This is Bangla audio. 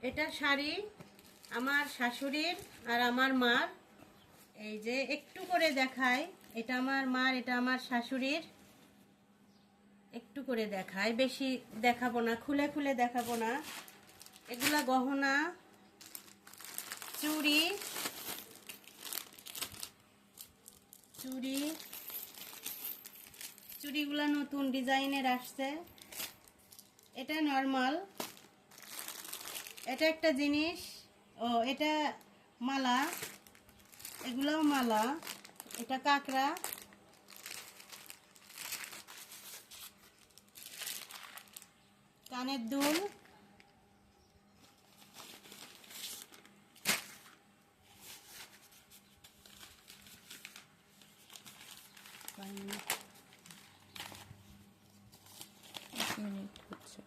এটা শাড়ি আমার শাশুড়ির আর আমার মার। এই যে একটু করে দেখাই, এটা আমার মার, এটা আমার শাশুড়ির। একটু করে দেখাই, বেশি দেখাবো না, খুলে খুলে দেখাবো না। এগুলা গহনা, চুড়ি চুড়ি চুড়িগুলা নতুন ডিজাইনের আসছে। এটা নরমাল। এটা একটা জিনিস, ও এটা মালা, এগুলাও মালা। এটা কাকড়া, কানের দুল, মিনিট হচ্ছে।